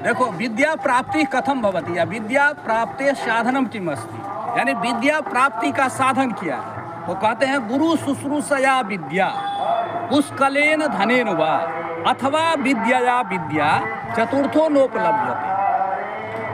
देखो, विद्या प्राप्ति कथम भवति, या विद्या प्राप्ति साधनम किम अस्ति, यानी विद्या प्राप्ति का साधन क्या है। वो कहते हैं गुरु शुश्रूषया विद्या पुष्कलेन धनेन वा अथवा विद्यया विद्या चतुर्थो नोपलभ्यते।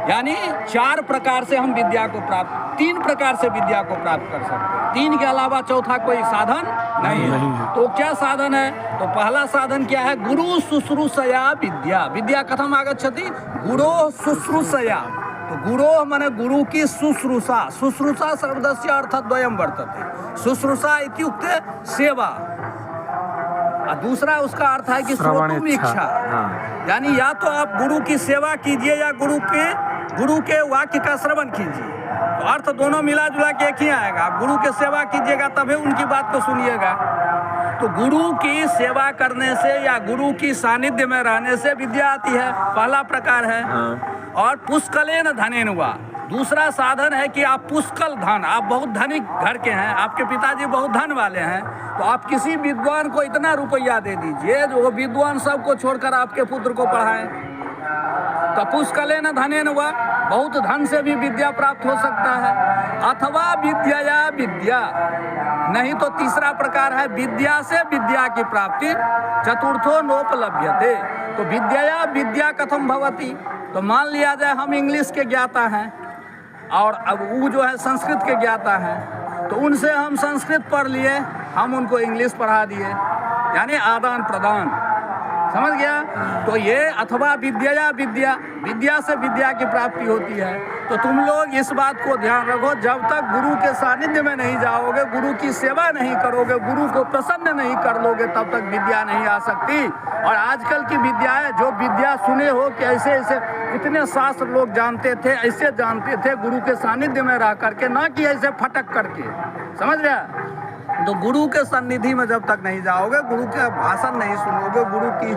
यानी 4 प्रकार से हम विद्या को प्राप्त, 3 प्रकार से विद्या को प्राप्त कर सकते हैं। 3 के अलावा चौथा कोई साधन नहीं है। तो क्या साधन है? तो पहला साधन क्या है? गुरु शुश्रूषया विद्या। विद्या कथम आगच्छति? गुरो शुश्रूषया। तो गुरो माने गुरु की शुश्रूषा। शुश्रूषा शब्दस्य अर्थद्वयं वर्तते। शुश्रूषा इत्युक्ते सेवा, और दूसरा उसका अर्थ है कि श्रोतुम इच्छा। यानी या तो आप गुरु की सेवा कीजिए या गुरु के वाक्य का श्रवण कीजिए। तो अर्थ दोनों मिला जुला के एक ही आएगा। आप गुरु के सेवा कीजिएगा तभी उनकी बात को सुनिएगा। तो गुरु की सेवा करने से या गुरु की सानिध्य में रहने से विद्या आती है, पहला प्रकार है। और पुष्कलेन धनेन वा, दूसरा साधन है कि आप पुष्कल धन, आप बहुत धनिक घर के हैं, आपके पिताजी बहुत धन वाले हैं, तो आप किसी विद्वान को इतना रुपया दे दीजिए जो वो विद्वान सबको छोड़कर आपके पुत्र को पढ़ाएं। तो पुष्कलेन धनेन वा, बहुत धन से भी विद्या प्राप्त हो सकता है। अथवा विद्यया विद्या, नहीं तो तीसरा प्रकार है विद्या से विद्या की प्राप्ति चतुर्थो नोपलभ्यते। तो विद्यया विद्या कथम भवति। तो मान लिया जाए हम इंग्लिश के ज्ञाता हैं और अब वो जो है संस्कृत के ज्ञाता हैं, तो उनसे हम संस्कृत पढ़ लिए, हम उनको इंग्लिश पढ़ा दिए, यानी आदान प्रदान, समझ गया। तो ये अथवा विद्यया विद्या, विद्या से विद्या की प्राप्ति होती है। तो तुम लोग इस बात को ध्यान रखो, जब तक गुरु के सानिध्य में नहीं जाओगे, गुरु की सेवा नहीं करोगे, गुरु को प्रसन्न नहीं कर लोगे, तब तक विद्या नहीं आ सकती। और आजकल की विद्या है, जो विद्या सुने हो कि ऐसे ऐसे इतने शास्त्र लोग जानते थे, ऐसे जानते थे गुरु के सानिध्य में रह करके, ना कि ऐसे फटक करके, समझ गया। तो गुरु के सन्निधि में जब तक नहीं जाओगे, गुरु के भाषण नहीं सुनोगे, गुरु की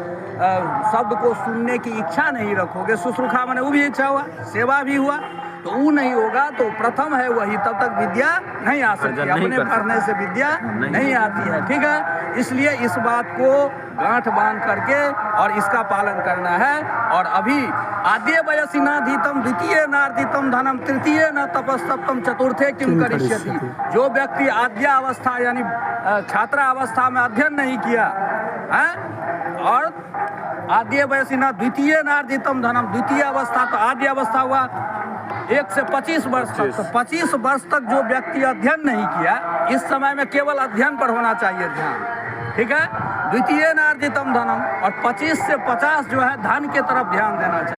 शब्द को सुनने की इच्छा नहीं रखोगे, शुश्रूषा माने वो भी इच्छा हुआ, सेवा भी हुआ, तो वो नहीं होगा, तो प्रथम है वही, तब तक विद्या नहीं आ सकती। अपने पढ़ने से विद्या नहीं आती है, ठीक है। इसलिए इस बात को गांठ बांध करके और इसका पालन करना है। और अभी आद्य वयसि नाधीतम द्वितीय नार्जितम धनम तृतीय न तपस्तप्तम चतुर्थे किम करिष्यति। जो व्यक्ति आद्य अवस्था यानी छात्रावस्था में अध्ययन नहीं किया है, और आद्य वयसि न द्वितीय नार्जितम धनम, द्वितीय अवस्था तो आद्य अवस्था हुआ 1 से 25 वर्ष तक, तो 25 वर्ष तक जो व्यक्ति अध्ययन नहीं किया, इस समय में केवल अध्ययन पर होना चाहिए ध्यान, ठीक है। द्वितीय नार्जितम धनम, और 25 से 50 जो है धन के तरफ ध्यान देना चाहिए।